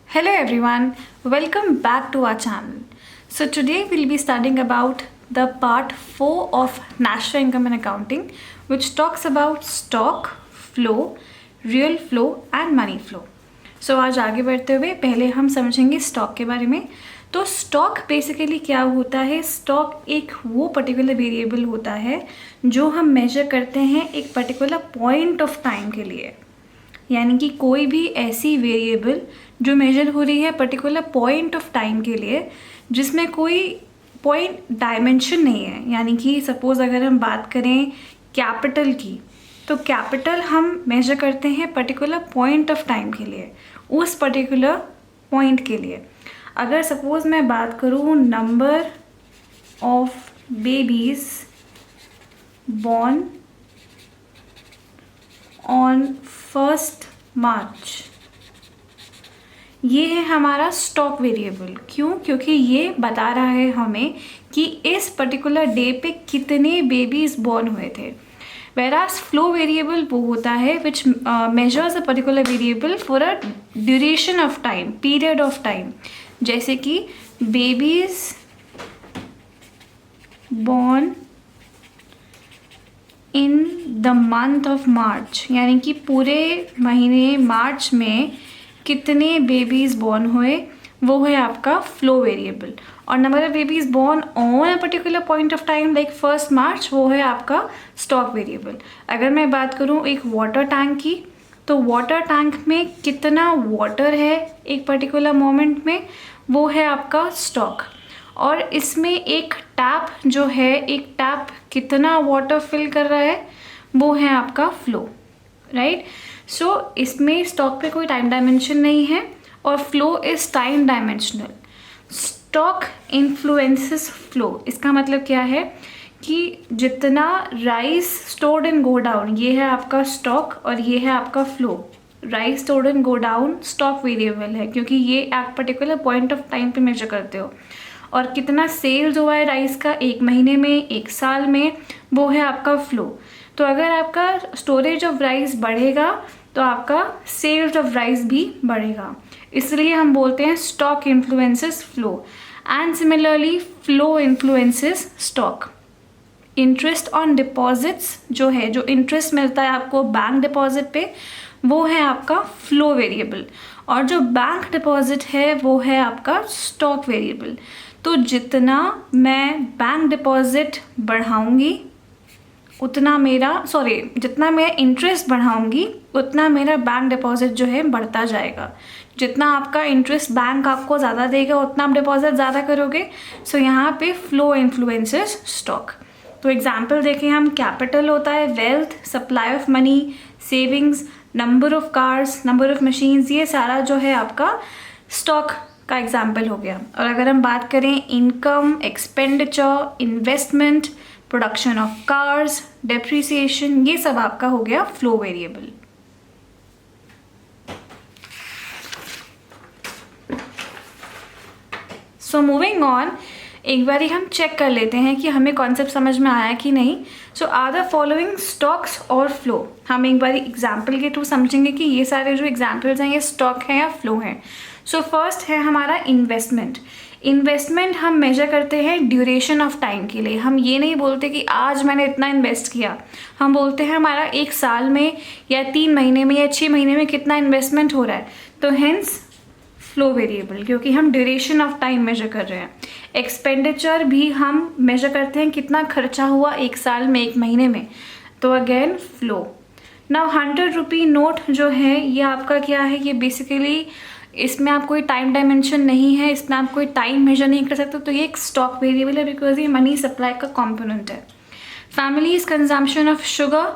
Hello everyone, welcome back to our channel. So today we'll be studying about the part 4 of National Income and Accounting, which talks about stock, flow, real flow and money flow. So आज आगे बढ़ते हुए पहले हम समझेंगे stock के बारे में. तो स्टॉक बेसिकली क्या होता है? स्टॉक एक वो पर्टिकुलर वेरिएबल होता है जो हम मेजर करते हैं एक पर्टिकुलर पॉइंट ऑफ टाइम के लिए. यानी कि कोई भी ऐसी वेरिएबल जो मेजर हो रही है पर्टिकुलर पॉइंट ऑफ टाइम के लिए जिसमें कोई पॉइंट डायमेंशन नहीं है. यानी कि सपोज़ अगर हम बात करें कैपिटल की, तो कैपिटल हम मेजर करते हैं पर्टिकुलर पॉइंट ऑफ टाइम के लिए, उस पर्टिकुलर पॉइंट के लिए. अगर सपोज़ मैं बात करूँ number of babies born on 1st मार्च, ये है हमारा स्टॉक वेरिएबल. क्यों? क्योंकि ये बता रहा है हमें कि इस पर्टिकुलर डे पे कितने बेबीज़ बॉर्न हुए थे. वेराज फ्लो वेरिएबल वो होता है विच measures a particular variable for a duration of time, period of time. जैसे कि babies born in the month of March, यानी कि पूरे महीने मार्च में कितने बेबीज़ बॉर्न हुए, वो है आपका फ्लो वेरिएबल. और number of babies born on a particular point of time like 1st मार्च, वो है आपका स्टॉक वेरिएबल. अगर मैं बात करूँ एक वाटर टैंक की, तो वाटर टैंक में कितना वाटर है एक पर्टिकुलर मोमेंट में, वो है आपका स्टॉक. और इसमें एक टैप जो है, एक टैप कितना वाटर फिल कर रहा है, वो है आपका फ्लो, राइट. सो इसमें स्टॉक पे कोई टाइम डायमेंशन नहीं है और flow is time dimensional. Stock influences flow. इसका मतलब क्या है कि जितना rice stored in go down, ये है आपका स्टॉक और ये है आपका flow. Rice stored in go down stock variable है क्योंकि ये एक पर्टिकुलर पॉइंट ऑफ टाइम पे मेजर करते हो. और कितना सेल्स हुआ है राइस का एक महीने में, एक साल में, वो है आपका फ्लो. तो अगर आपका स्टोरेज ऑफ राइस बढ़ेगा तो आपका सेल्स ऑफ राइस भी बढ़ेगा. इसलिए हम बोलते हैं stock influences flow. And similarly flow influences stock. Interest on deposits जो है, जो इंटरेस्ट मिलता है आपको बैंक डिपॉजिट पे, वो है आपका फ्लो वेरिएबल. और जो बैंक डिपॉजिट है वो है आपका स्टॉक वेरिएबल. तो जितना मैं बैंक डिपॉजिट बढ़ाऊंगी उतना जितना मैं इंटरेस्ट बढ़ाऊंगी उतना मेरा बैंक डिपॉजिट जो है बढ़ता जाएगा. जितना आपका इंटरेस्ट बैंक आपको ज़्यादा देगा उतना आप डिपॉजिट ज़्यादा करोगे. सो यहाँ पे फ्लो इन्फ्लुएंसेस स्टॉक. तो एग्जाम्पल देखें हम, कैपिटल होता है wealth, supply of money, savings, number of cars, number of machines, ये सारा जो है आपका स्टॉक का एग्जाम्पल हो गया. और अगर हम बात करें income, expenditure, investment, production of cars, depreciation, ये सब आपका हो गया flow variable. So moving on, एक बारी हम चेक कर लेते हैं कि हमें कॉन्सेप्ट समझ में आया कि नहीं. सो आर द फॉलोइंग स्टॉक्स और फ्लो. हम एक बारी एग्जाम्पल के थ्रू समझेंगे कि ये सारे जो एग्जाम्पल्स हैं ये स्टॉक हैं या फ्लो हैं. सो फर्स्ट है हमारा इन्वेस्टमेंट. इन्वेस्टमेंट हम मेजर करते हैं ड्यूरेशन ऑफ टाइम के लिए. हम ये नहीं बोलते कि आज मैंने इतना इन्वेस्ट किया, हम बोलते हैं हमारा एक साल में या 3 महीने में या 6 महीने में कितना इन्वेस्टमेंट हो रहा है. तो हेंस फ्लो वेरिएबल, क्योंकि हम ड्यूरेशन ऑफ टाइम मेजर कर रहे हैं. एक्सपेंडिचर भी हम मेजर करते हैं कितना खर्चा हुआ एक साल में, एक महीने में, तो again flow. Now 100 rupee note जो है ये आपका क्या है, ये बेसिकली इसमें आप कोई टाइम डायमेंशन नहीं है, इसमें आप कोई टाइम मेजर नहीं कर सकते, तो ये एक स्टॉक वेरिएबल है बिकॉज ये मनी सप्लाई का कॉम्पोनेंट है. Families consumption of sugar.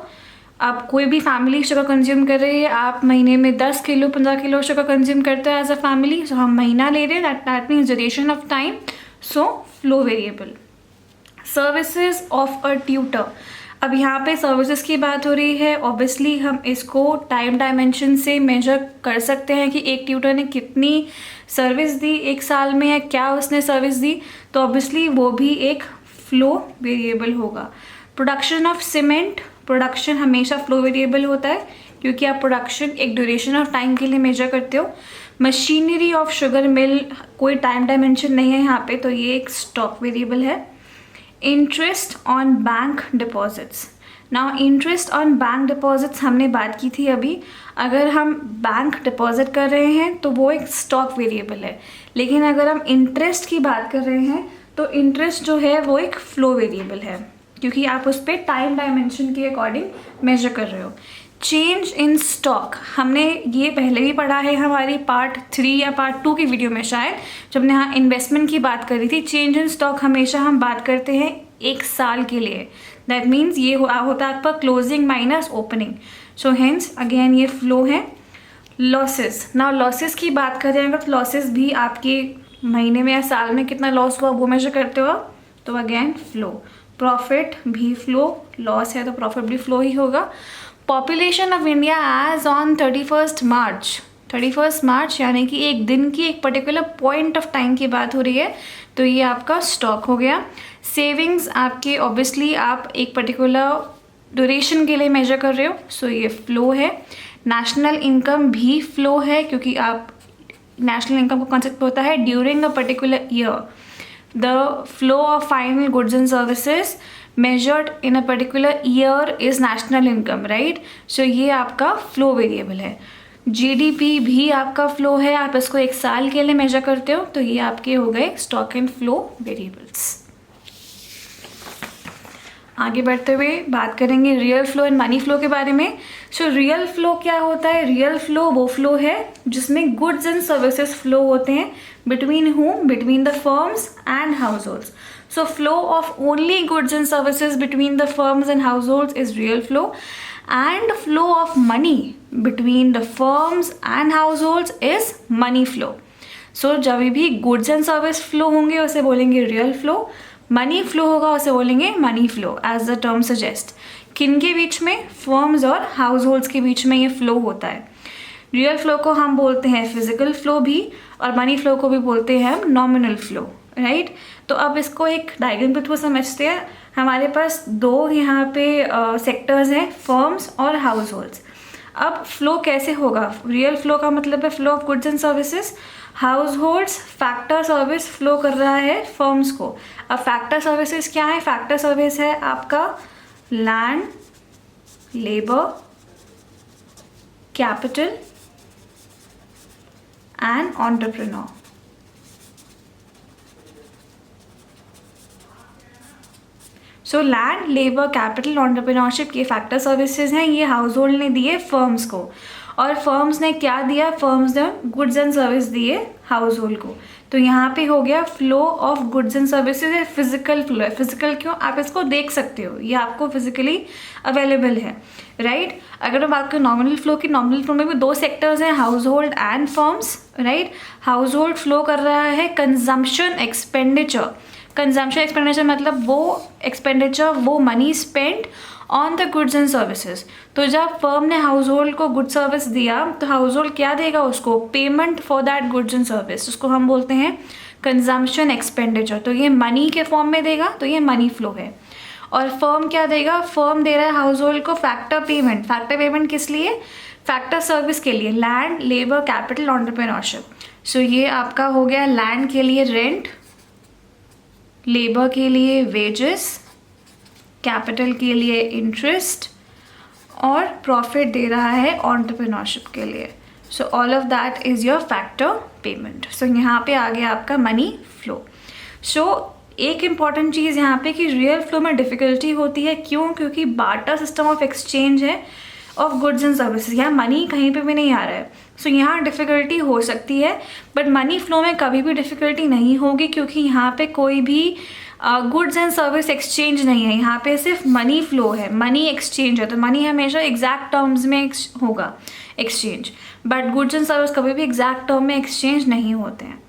आप कोई भी फैमिली शुगर कंज्यूम कर रही है, आप महीने में 10 किलो 15 किलो शुगर कंज्यूम करते हैं एज अ फैमिली. सो हम महीना ले रहे हैं, that means duration of time. So flow variable. Services of a tutor. अब यहाँ पे सर्विसेज की बात हो रही है. ऑब्वियसली हम इसको टाइम डायमेंशन से मेजर कर सकते हैं कि एक ट्यूटर ने कितनी सर्विस दी एक साल में या क्या उसने सर्विस दी, तो ऑब्वियसली वो भी एक फ्लो वेरिएबल होगा. Production of cement. प्रोडक्शन हमेशा फ्लो वेरिएबल होता है क्योंकि आप प्रोडक्शन एक ड्यूरेशन ऑफ टाइम के लिए मेजर करते हो। मशीनरी ऑफ शुगर मिल कोई टाइम डायमेंशन नहीं है यहाँ पे, तो ये एक स्टॉक वेरिएबल है। Interest on bank deposits, now interest on bank deposits हमने बात की थी अभी। अगर हम बैंक डिपॉजिट कर रहे हैं तो वो एक स्टॉक वेरिएबल है, लेकिन अगर हम इंटरेस्ट की बात कर रहे हैं तो इंटरेस्ट जो है वो एक फ्लो वेरिएबल है, क्योंकि आप उस पर टाइम डायमेंशन के अकॉर्डिंग मेजर कर रहे हो। चेंज इन स्टॉक, हमने ये पहले भी पढ़ा है हमारी पार्ट 3 या पार्ट 2 की वीडियो में शायद, जब हमने यहाँ इन्वेस्टमेंट की बात करी थी। चेंज इन स्टॉक हमेशा हम बात करते हैं 1 साल के लिए, दैट मीन्स ये होता है आपका closing minus opening. So hence again ये फ्लो है। लॉसेस, नाउ लॉसेस की बात करें अगर तो लॉसेस भी आपके महीने में या साल में कितना लॉस हुआ वो मेजर करते हो, तो अगेन फ्लो। प्रॉफिट भी फ्लो, लॉस है तो प्रॉफिट भी फ्लो ही होगा। Population of India as on 31 March यानी कि एक दिन की एक पर्टिकुलर पॉइंट ऑफ टाइम की बात हो रही है, तो ये आपका स्टॉक हो गया। सेविंग्स आपके ऑब्वियसली आप एक पर्टिकुलर ड्यूरेशन के लिए मेजर कर रहे हो, सो ये फ्लो है। नेशनल इनकम भी फ्लो है, क्योंकि आप नेशनल इनकम का कॉन्सेप्ट होता है during a particular year the flow of final goods and services measured in a particular year is national income, right? So ये आपका फ्लो वेरिएबल है। GDP भी आपका फ्लो है, आप इसको 1 साल के लिए मेजर करते हो, तो ये आपके हो गए स्टॉक एंड फ्लो वेरिएबल्स। आगे बढ़ते हुए बात करेंगे real flow and money flow के बारे में। सो रियल फ्लो क्या होता है? रियल फ्लो वो फ्लो है जिसमें गुड्स एंड सर्विसेज फ्लो होते हैं between whom? Between the firms and house holds. So flow of only goods and services between the firms and households is real flow, and flow of money between the firms and households is money flow. So जब भी goods and service flow होंगे उसे बोलेंगे real flow, money flow होगा उसे बोलेंगे money flow as the term suggest. किन के बीच में? firms और households के बीच में ये flow होता है। रियल फ्लो को हम बोलते हैं फिजिकल फ्लो भी, और मनी फ्लो को भी बोलते हैं हम नॉमिनल फ्लो, राइट? तो अब इसको एक डायग्राम के थ्रू समझते हैं। हमारे पास 2 यहाँ पे सेक्टर्स हैं, फर्म्स और हाउस होल्ड्स। अब फ्लो कैसे होगा? रियल फ्लो का मतलब है flow of goods and services. House holds factor service flow कर रहा है फर्म्स को। अब फैक्टर सर्विसेज क्या है? फैक्टर सर्विस है आपका land, labour, capital and entrepreneur. So land, labour, capital, entrepreneurship ये फैक्टर सर्विसेज हैं, ये हाउस होल्ड ने दिए फर्म्स को। और फर्म्स ने क्या दिया? फर्म्स ने गुड्स एंड सर्विस दिए हाउस होल्ड को। तो यहाँ पे हो गया flow of goods and services, physical flow है। फिजिकल क्यों? आप इसको देख सकते हो, ये आपको फिजिकली अवेलेबल है, राइट? अगर मैं बात करूँ नॉमिनल फ्लो की, नॉमिनल फ्लो में भी 2 सेक्टर्स हैं, house hold and firms, right? House hold flow कर रहा है कंजम्पशन एक्सपेंडिचर। कंजम्पशन एक्सपेंडिचर मतलब वो एक्सपेंडिचर, वो money spend on the goods and services. तो जब फर्म ने हाउस होल्ड को गुड सर्विस दिया तो हाउस होल्ड क्या देगा उसको? Payment for that goods and service, उसको हम बोलते हैं कंजम्पशन एक्सपेंडिचर। तो ये मनी के फॉर्म में देगा, तो ये मनी फ्लो है। और फर्म क्या देगा? फर्म दे रहा है हाउस होल्ड को फैक्टर पेमेंट। फैक्टर पेमेंट किस लिए? फैक्टर सर्विस के लिए, लैंड, लेबर, कैपिटल, एंटरप्रेन्योरशिप। सो ये आपका हो गया लैंड के लिए रेंट, लेबर के लिए वेजेस, कैपिटल के लिए इंटरेस्ट, और प्रॉफिट दे रहा है एंटरप्रेन्योरशिप के लिए। So all of that is your factor payment. So यहाँ पे आ गया आपका मनी फ्लो। सो एक इम्पॉर्टेंट चीज़ यहाँ पे कि रियल फ्लो में डिफ़िकल्टी होती है, क्यों? क्योंकि बार्टर सिस्टम ऑफ एक्सचेंज है ऑफ गुड्स एंड सर्विसेज, यहाँ मनी कहीं पे भी नहीं आ रहा है। सो यहाँ डिफ़िकल्टी हो सकती है, बट मनी फ्लो में कभी भी डिफ़िकल्टी नहीं होगी, क्योंकि यहाँ पे कोई भी गुड्स एंड सर्विस एक्सचेंज नहीं है, यहाँ पे सिर्फ मनी फ्लो है, मनी एक्सचेंज है। तो मनी हमेशा एग्जैक्ट टर्म्स में होगा exchange, but goods and service कभी भी एग्जैक्ट टर्म में एक्सचेंज नहीं होते हैं।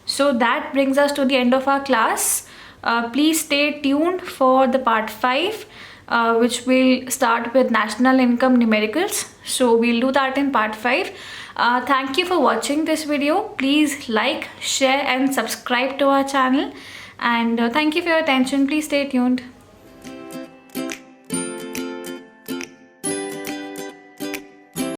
So that brings us to the end of our class. Please stay tuned for the part 5, which will start with national income numericals. So we'll do that in part 5. Thank you for watching this video. Please like, share and subscribe to our channel. And thank you for your attention. Please stay tuned.